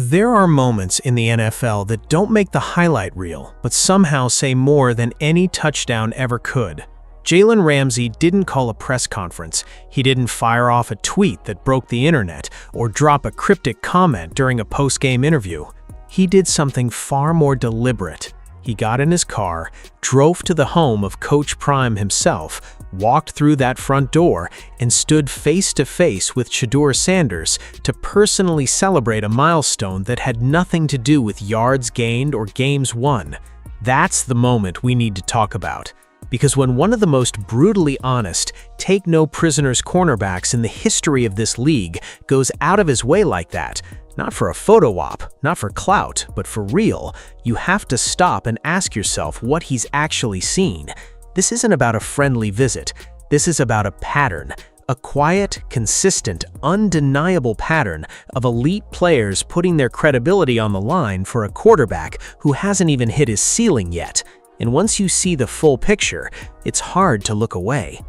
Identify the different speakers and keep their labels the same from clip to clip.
Speaker 1: There are moments in the NFL that don't make the highlight reel, but somehow say more than any touchdown ever could. Jalen Ramsey didn't call a press conference, he didn't fire off a tweet that broke the internet, or drop a cryptic comment during a post-game interview. He did something far more deliberate. He got in his car, drove to the home of Coach Prime himself, walked through that front door, and stood face-to-face with Shedeur Sanders to personally celebrate a milestone that had nothing to do with yards gained or games won. That's the moment we need to talk about. Because when one of the most brutally honest, take-no-prisoners cornerbacks in the history of this league goes out of his way like that, not for a photo op, not for clout, but for real, you have to stop and ask yourself what he's actually seen. This isn't about a friendly visit. This is about a pattern. A quiet, consistent, undeniable pattern of elite players putting their credibility on the line for a quarterback who hasn't even hit his ceiling yet. And once you see the full picture, it's hard to look away.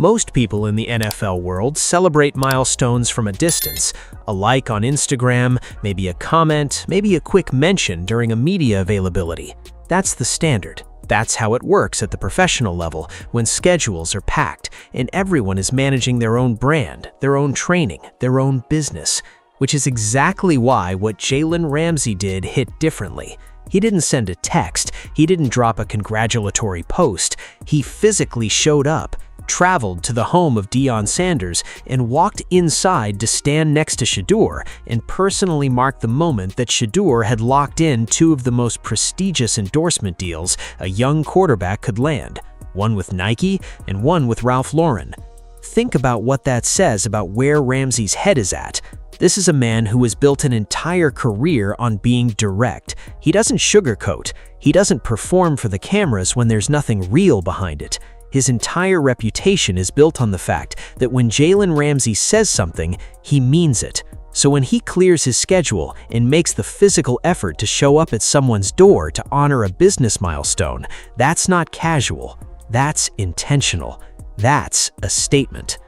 Speaker 1: Most people in the NFL world celebrate milestones from a distance, a like on Instagram, maybe a comment, maybe a quick mention during a media availability. That's the standard. That's how it works at the professional level when schedules are packed and everyone is managing their own brand, their own training, their own business, which is exactly why what Jalen Ramsey did hit differently. He didn't send a text, he didn't drop a congratulatory post, he physically showed up, traveled to the home of Shedeur Sanders, and walked inside to stand next to Shedeur and personally mark the moment that Shedeur had locked in two of the most prestigious endorsement deals a young quarterback could land, one with Nike and one with Ralph Lauren. Think about what that says about where Ramsey's head is at. This is a man who has built an entire career on being direct. He doesn't sugarcoat. He doesn't perform for the cameras when there's nothing real behind it. His entire reputation is built on the fact that when Jalen Ramsey says something, he means it. So when he clears his schedule and makes the physical effort to show up at someone's door to honor a business milestone, that's not casual. That's intentional. That's a statement.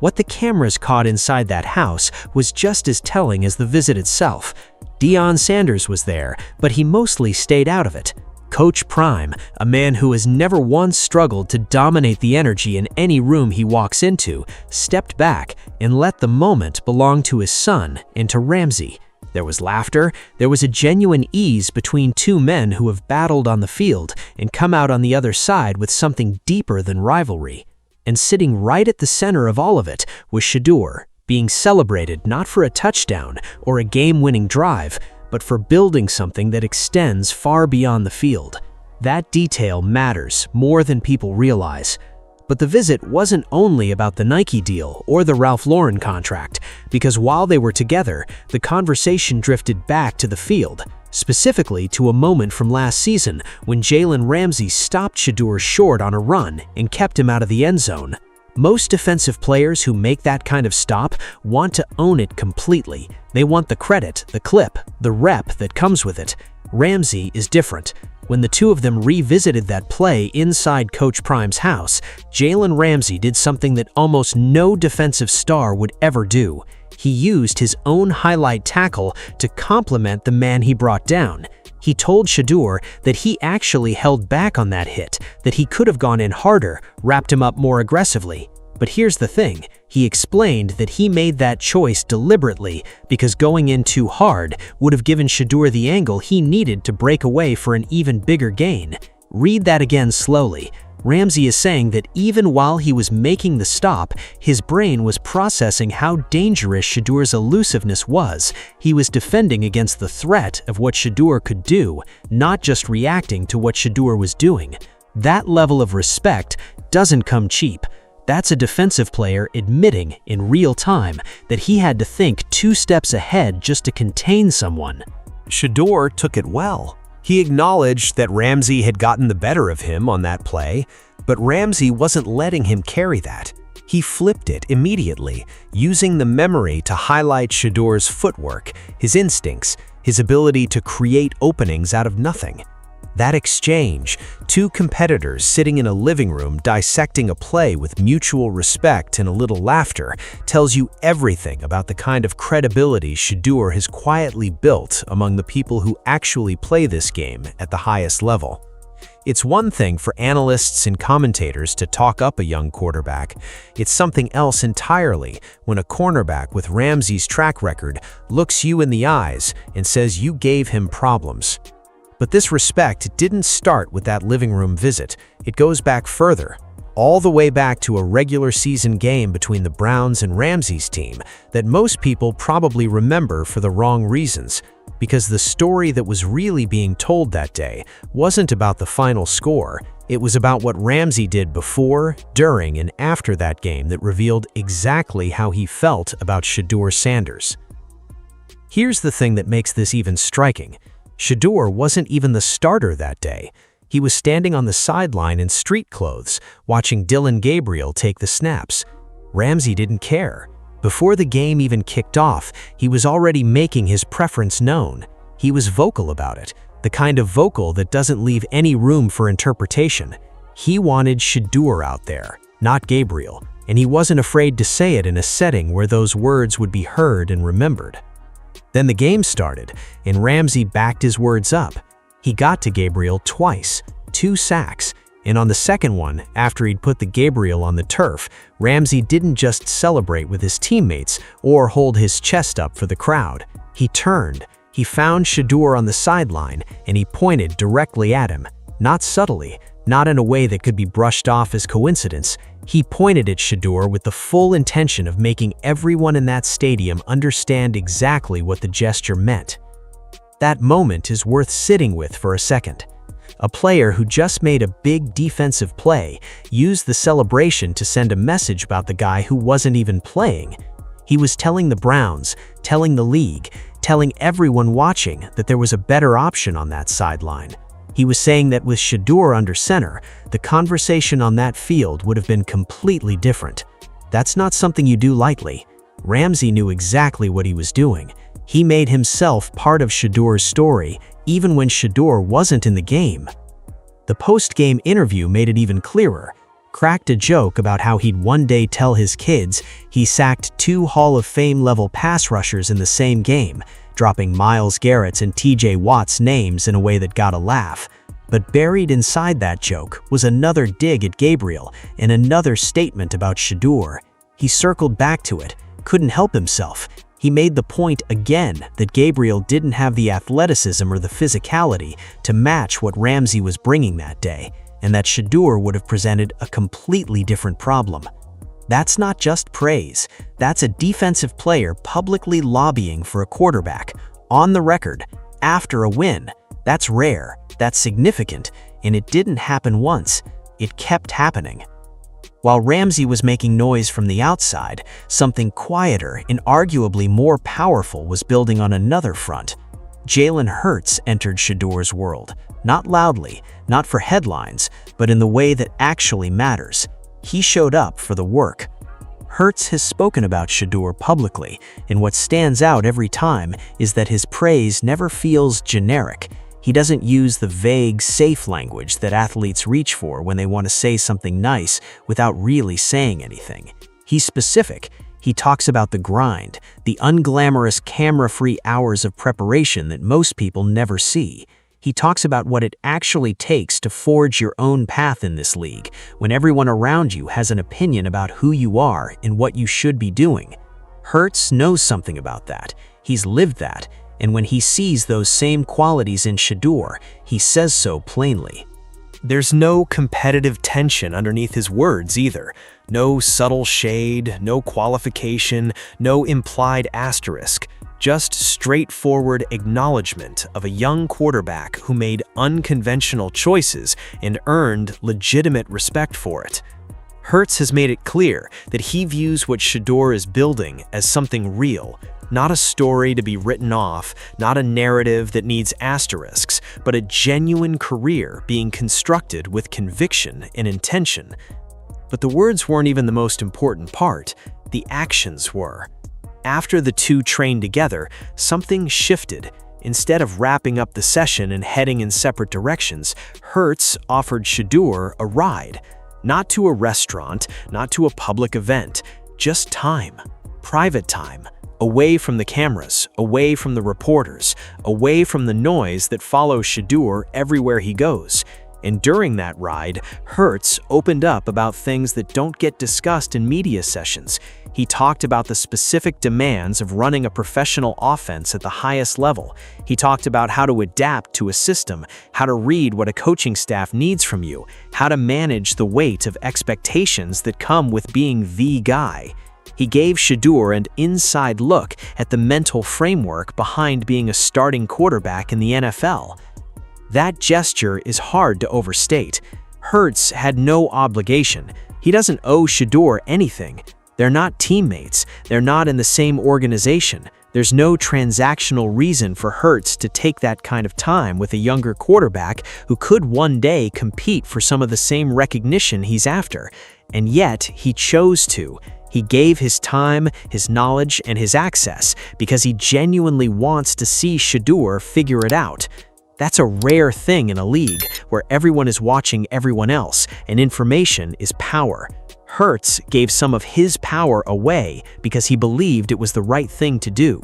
Speaker 1: What the cameras caught inside that house was just as telling as the visit itself. Shedeur Sanders was there, but he mostly stayed out of it. Coach Prime, a man who has never once struggled to dominate the energy in any room he walks into, stepped back and let the moment belong to his son and to Ramsey. There was laughter, there was a genuine ease between two men who have battled on the field and come out on the other side with something deeper than rivalry. And sitting right at the center of all of it was Shedeur, being celebrated not for a touchdown or a game-winning drive, but for building something that extends far beyond the field. That detail matters more than people realize. But the visit wasn't only about the Nike deal or the Ralph Lauren contract, because while they were together, the conversation drifted back to the field, specifically to a moment from last season when Jalen Ramsey stopped Shedeur short on a run and kept him out of the end zone. Most defensive players who make that kind of stop want to own it completely. They want the credit, the clip, the rep that comes with it. Ramsey is different. When the two of them revisited that play inside Coach Prime's house, Jalen Ramsey did something that almost no defensive star would ever do. He used his own highlight tackle to compliment the man he brought down. He told Shedeur that he actually held back on that hit, that he could have gone in harder, wrapped him up more aggressively. But here's the thing, he explained that he made that choice deliberately because going in too hard would have given Shedeur the angle he needed to break away for an even bigger gain. Read that again slowly. Ramsey is saying that even while he was making the stop, his brain was processing how dangerous Shedeur's elusiveness was. He was defending against the threat of what Shedeur could do, not just reacting to what Shedeur was doing. That level of respect doesn't come cheap. That's a defensive player admitting in real time that he had to think 2 steps ahead just to contain someone.
Speaker 2: Shedeur took it well. He acknowledged that Ramsey had gotten the better of him on that play, but Ramsey wasn't letting him carry that. He flipped it immediately, using the memory to highlight Shedeur's footwork, his instincts, his ability to create openings out of nothing. That exchange, two competitors sitting in a living room dissecting a play with mutual respect and a little laughter, tells you everything about the kind of credibility Shedeur has quietly built among the people who actually play this game at the highest level. It's one thing for analysts and commentators to talk up a young quarterback. It's something else entirely when a cornerback with Ramsey's track record looks you in the eyes and says you gave him problems. But this respect didn't start with that living room visit. It goes back further, all the way back to a regular season game between the Browns and Ramsey's team that most people probably remember for the wrong reasons, because the story that was really being told that day wasn't about the final score. It was about what Ramsey did before, during, and after that game that revealed exactly how he felt about Shedeur Sanders. Here's the thing that makes this even striking. Shedeur wasn't even the starter that day. He was standing on the sideline in street clothes, watching Dillon Gabriel take the snaps. Ramsey didn't care. Before the game even kicked off, he was already making his preference known. He was vocal about it, the kind of vocal that doesn't leave any room for interpretation. He wanted Shedeur out there, not Gabriel, and he wasn't afraid to say it in a setting where those words would be heard and remembered. Then the game started, and Ramsey backed his words up. He got to Gabriel twice, 2 sacks, and on the second one, after he'd put the Gabriel on the turf, Ramsey didn't just celebrate with his teammates or hold his chest up for the crowd. He turned, he found Shedeur on the sideline, and he pointed directly at him. Not subtly, not in a way that could be brushed off as coincidence. He pointed at Shedeur with the full intention of making everyone in that stadium understand exactly what the gesture meant. That moment is worth sitting with for a second. A player who just made a big defensive play used the celebration to send a message about the guy who wasn't even playing. He was telling the Browns, telling the league, telling everyone watching that there was a better option on that sideline. He was saying that with Shedeur under center, the conversation on that field would have been completely different. That's not something you do lightly. Ramsey knew exactly what he was doing. He made himself part of Shedeur's story, even when Shedeur wasn't in the game. The post-game interview made it even clearer. Cracked a joke about how he'd one day tell his kids he sacked 2 Hall of Fame-level pass rushers in the same game, dropping Myles Garrett's and TJ Watt's names in a way that got a laugh. But buried inside that joke was another dig at Gabriel and another statement about Shedeur. He circled back to it, couldn't help himself. He made the point again that Gabriel didn't have the athleticism or the physicality to match what Ramsey was bringing that day, and that Shedeur would have presented a completely different problem. That's not just praise. That's a defensive player publicly lobbying for a quarterback, on the record, after a win. That's rare, that's significant, and it didn't happen once. It kept happening. While Ramsey was making noise from the outside, something quieter and arguably more powerful was building on another front. Jalen Hurts entered Shedeur's world, not loudly, not for headlines, but in the way that actually matters. He showed up for the work. Hurts has spoken about Shedeur publicly, and what stands out every time is that his praise never feels generic. He doesn't use the vague, safe language that athletes reach for when they want to say something nice without really saying anything. He's specific. He talks about the grind, the unglamorous, camera-free hours of preparation that most people never see. He talks about what it actually takes to forge your own path in this league, when everyone around you has an opinion about who you are and what you should be doing. Hurts knows something about that. He's lived that. And when he sees those same qualities in Shedeur, he says so plainly.
Speaker 1: There's no competitive tension underneath his words either. No subtle shade, no qualification, no implied asterisk. Just straightforward acknowledgement of a young quarterback who made unconventional choices and earned legitimate respect for it. Hurts has made it clear that he views what Shedeur is building as something real, not a story to be written off, not a narrative that needs asterisks, but a genuine career being constructed with conviction and intention. But the words weren't even the most important part. The actions were. After the two trained together, something shifted. Instead of wrapping up the session and heading in separate directions, Hurts offered Shedeur a ride. Not to a restaurant, not to a public event, just time. Private time. Away from the cameras, away from the reporters, away from the noise that follows Shedeur everywhere he goes. And during that ride, Hurts opened up about things that don't get discussed in media sessions. He talked about the specific demands of running a professional offense at the highest level. He talked about how to adapt to a system, how to read what a coaching staff needs from you, how to manage the weight of expectations that come with being the guy. He gave Shedeur an inside look at the mental framework behind being a starting quarterback in the NFL. That gesture is hard to overstate. Hurts had no obligation. He doesn't owe Shedeur anything. They're not teammates. They're not in the same organization. There's no transactional reason for Hurts to take that kind of time with a younger quarterback who could one day compete for some of the same recognition he's after. And yet, he chose to. He gave his time, his knowledge, and his access because he genuinely wants to see Shedeur figure it out. That's a rare thing in a league where everyone is watching everyone else and information is power. Hurts gave some of his power away because he believed it was the right thing to do.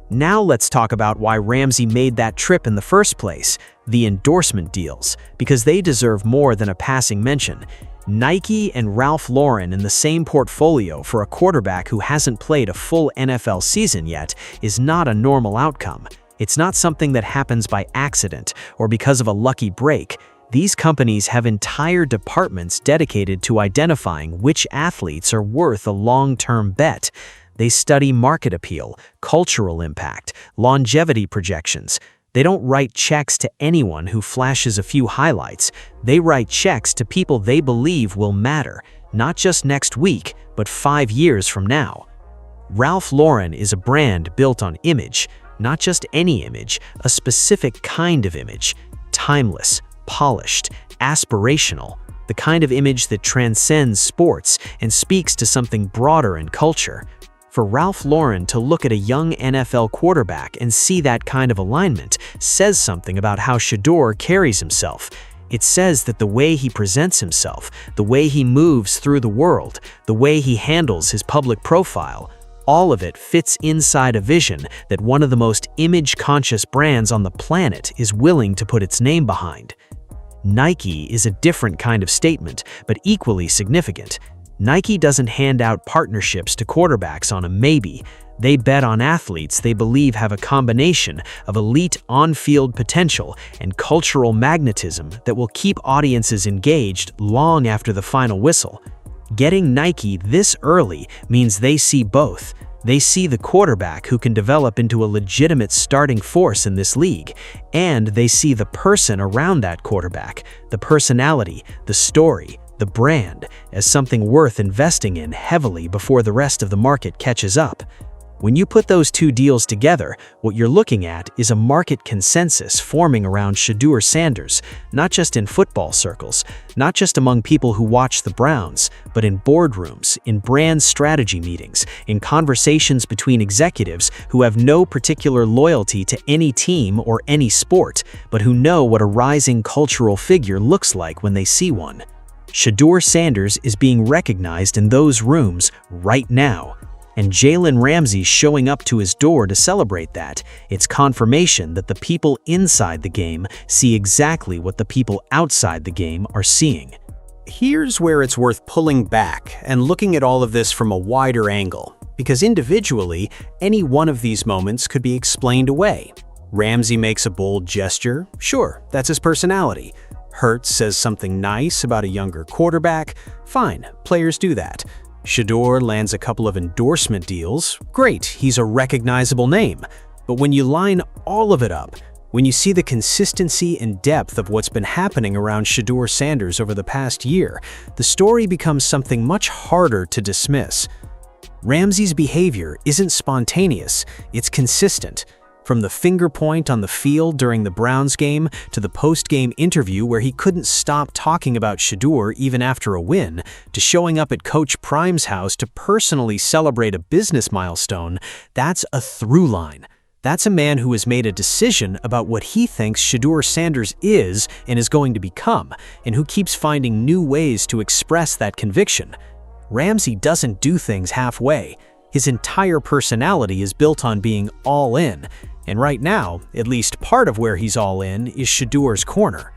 Speaker 1: Now let's talk about why Ramsey made that trip in the first place, the endorsement deals, because they deserve more than a passing mention. Nike and Ralph Lauren in the same portfolio for a quarterback who hasn't played a full NFL season yet is not a normal outcome. It's not something that happens by accident or because of a lucky break. These companies have entire departments dedicated to identifying which athletes are worth a long-term bet. They study market appeal, cultural impact, longevity projections. They don't write checks to anyone who flashes a few highlights. They write checks to people they believe will matter, not just next week, but 5 years from now. Ralph Lauren is a brand built on image. Not just any image, a specific kind of image. Timeless, polished, aspirational. The kind of image that transcends sports and speaks to something broader in culture. For Ralph Lauren to look at a young NFL quarterback and see that kind of alignment says something about how Shedeur carries himself. It says that the way he presents himself, the way he moves through the world, the way he handles his public profile, all of it fits inside a vision that one of the most image-conscious brands on the planet is willing to put its name behind. Nike is a different kind of statement, but equally significant. Nike doesn't hand out partnerships to quarterbacks on a maybe. They bet on athletes they believe have a combination of elite on-field potential and cultural magnetism that will keep audiences engaged long after the final whistle. Getting Nike this early means they see both. They see the quarterback who can develop into a legitimate starting force in this league, and they see the person around that quarterback, the personality, the story, the brand, as something worth investing in heavily before the rest of the market catches up. When you put those two deals together, what you're looking at is a market consensus forming around Shedeur Sanders, not just in football circles, not just among people who watch the Browns, but in boardrooms, in brand strategy meetings, in conversations between executives who have no particular loyalty to any team or any sport, but who know what a rising cultural figure looks like when they see one. Shedeur Sanders is being recognized in those rooms right now. And Jalen Ramsey showing up to his door to celebrate that. It's confirmation that the people inside the game see exactly what the people outside the game are seeing.
Speaker 2: Here's where it's worth pulling back and looking at all of this from a wider angle, because individually, any one of these moments could be explained away. Ramsey makes a bold gesture, sure, that's his personality. Hurts says something nice about a younger quarterback, fine, players do that. Shedeur lands a couple of endorsement deals, great, he's a recognizable name. But when you line all of it up, when you see the consistency and depth of what's been happening around Shedeur Sanders over the past year, the story becomes something much harder to dismiss. Ramsey's behavior isn't spontaneous, it's consistent. From the finger point on the field during the Browns game to the post-game interview where he couldn't stop talking about Shedeur even after a win, to showing up at Coach Prime's house to personally celebrate a business milestone, that's a through line.
Speaker 1: That's a man who has made a decision about what he thinks Shedeur Sanders is and is going to become, and who keeps finding new ways to express that conviction. Ramsey doesn't do things halfway. His entire personality is built on being all in, and right now, at least part of where he's all in is Shedeur's corner.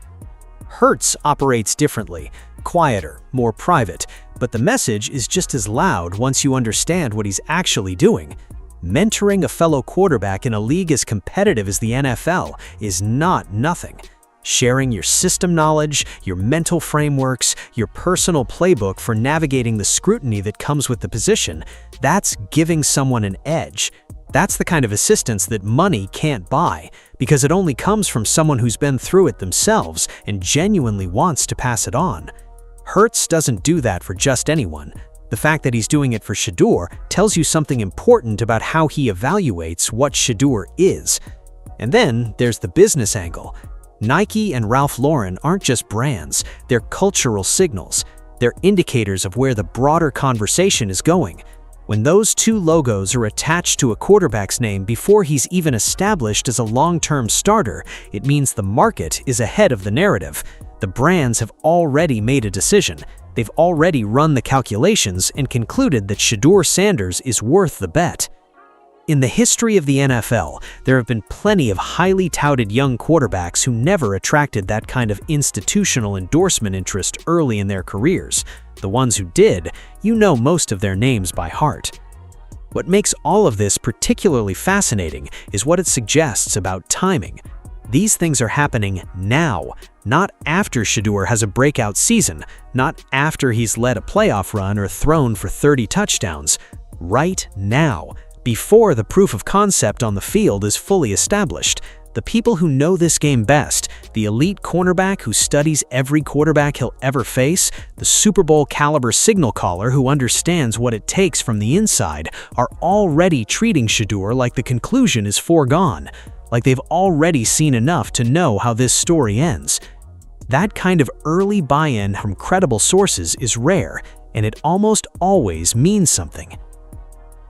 Speaker 1: Hurts operates differently, quieter, more private, but the message is just as loud once you understand what he's actually doing. Mentoring a fellow quarterback in a league as competitive as the NFL is not nothing. Sharing your system knowledge, your mental frameworks, your personal playbook for navigating the scrutiny that comes with the position, that's giving someone an edge. That's the kind of assistance that money can't buy, because it only comes from someone who's been through it themselves and genuinely wants to pass it on. Hurts doesn't do that for just anyone. The fact that he's doing it for Shedeur tells you something important about how he evaluates what Shedeur is. And then there's the business angle. Nike and Ralph Lauren aren't just brands, they're cultural signals. They're indicators of where the broader conversation is going. When those two logos are attached to a quarterback's name before he's even established as a long-term starter, it means the market is ahead of the narrative. The brands have already made a decision. They've already run the calculations and concluded that Shedeur Sanders is worth the bet. In the history of the NFL, there have been plenty of highly touted young quarterbacks who never attracted that kind of institutional endorsement interest early in their careers. The ones who did, you know most of their names by heart. What makes all of this particularly fascinating is what it suggests about timing. These things are happening now, not after Shedeur has a breakout season, not after he's led a playoff run or thrown for 30 touchdowns. Right now, before the proof of concept on the field is fully established. The people who know this game best, the elite cornerback who studies every quarterback he'll ever face, the Super Bowl caliber signal caller who understands what it takes from the inside, are already treating Shedeur like the conclusion is foregone, like they've already seen enough to know how this story ends. That kind of early buy-in from credible sources is rare, and it almost always means something.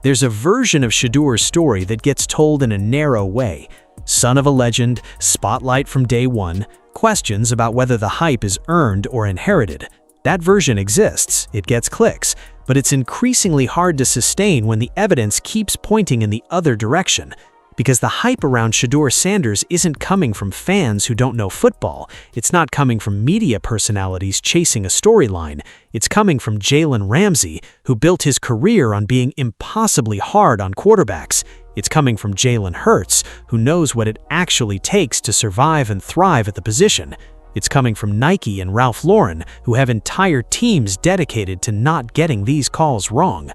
Speaker 1: There's a version of Shedeur's story that gets told in a narrow way. Son of a legend, spotlight from day one, questions about whether the hype is earned or inherited. That version exists, it gets clicks, but it's increasingly hard to sustain when the evidence keeps pointing in the other direction. Because the hype around Shedeur Sanders isn't coming from fans who don't know football. It's not coming from media personalities chasing a storyline. It's coming from Jalen Ramsey, who built his career on being impossibly hard on quarterbacks. It's coming from Jalen Hurts, who knows what it actually takes to survive and thrive at the position. It's coming from Nike and Ralph Lauren, who have entire teams dedicated to not getting these calls wrong.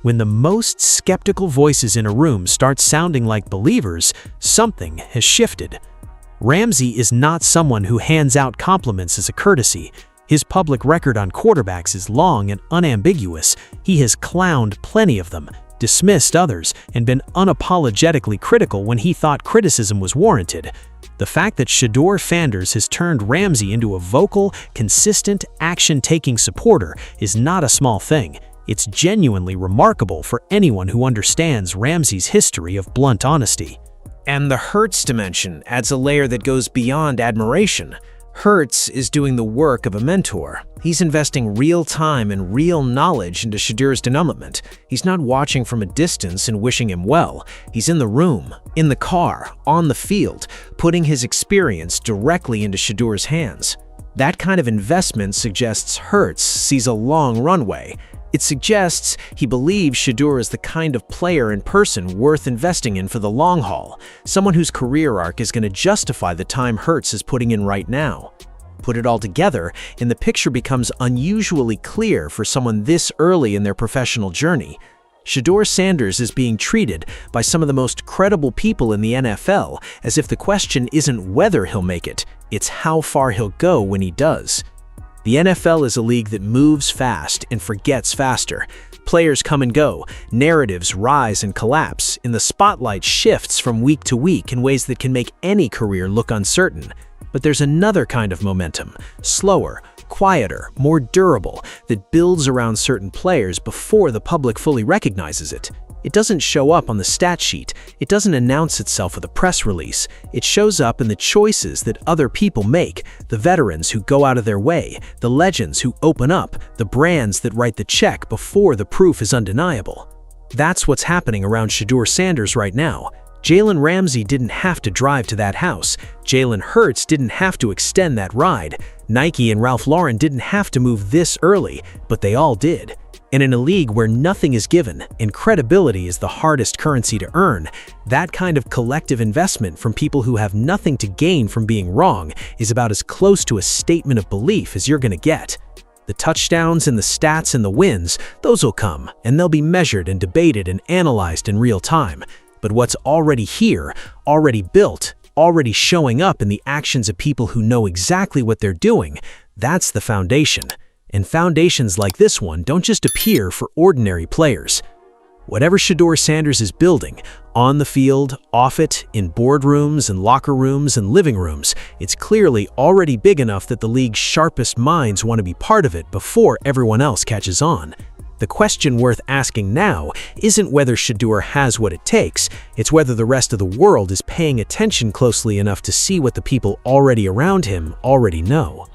Speaker 1: When the most skeptical voices in a room start sounding like believers, something has shifted. Ramsey is not someone who hands out compliments as a courtesy. His public record on quarterbacks is long and unambiguous. He has clowned plenty of them, dismissed others, and been unapologetically critical when he thought criticism was warranted. The fact that Shedeur Sanders has turned Ramsey into a vocal, consistent, action-taking supporter is not a small thing. It's genuinely remarkable for anyone who understands Ramsey's history of blunt honesty. And the Hurts dimension adds a layer that goes beyond admiration. Hurts is doing the work of a mentor. He's investing real time and real knowledge into Shedeur's development. He's not watching from a distance and wishing him well. He's in the room, in the car, on the field, putting his experience directly into Shedeur's hands. That kind of investment suggests Hurts sees a long runway. It suggests he believes Shedeur is the kind of player and person worth investing in for the long haul, someone whose career arc is going to justify the time Hurts is putting in right now. Put it all together, and the picture becomes unusually clear for someone this early in their professional journey. Shedeur Sanders is being treated by some of the most credible people in the NFL as if the question isn't whether he'll make it, it's how far he'll go when he does. The NFL is a league that moves fast and forgets faster. Players come and go, narratives rise and collapse, and the spotlight shifts from week to week in ways that can make any career look uncertain. But there's another kind of momentum, slower, quieter, more durable, that builds around certain players before the public fully recognizes it. It doesn't show up on the stat sheet. It doesn't announce itself with a press release. It shows up in the choices that other people make, the veterans who go out of their way, the legends who open up, the brands that write the check before the proof is undeniable. That's what's happening around Shedeur Sanders right now. Jalen Ramsey didn't have to drive to that house. Jalen Hurts didn't have to extend that ride. Nike and Ralph Lauren didn't have to move this early, but they all did. And in a league where nothing is given and credibility is the hardest currency to earn, that kind of collective investment from people who have nothing to gain from being wrong is about as close to a statement of belief as you're going to get. The touchdowns and the stats and the wins, those will come, and they'll be measured and debated and analyzed in real time. But what's already here, already built, already showing up in the actions of people who know exactly what they're doing, that's the foundation. And foundations like this one don't just appear for ordinary players. Whatever Shedeur Sanders is building, on the field, off it, in boardrooms and locker rooms and living rooms, it's clearly already big enough that the league's sharpest minds want to be part of it before everyone else catches on. The question worth asking now isn't whether Shedeur has what it takes, it's whether the rest of the world is paying attention closely enough to see what the people already around him already know.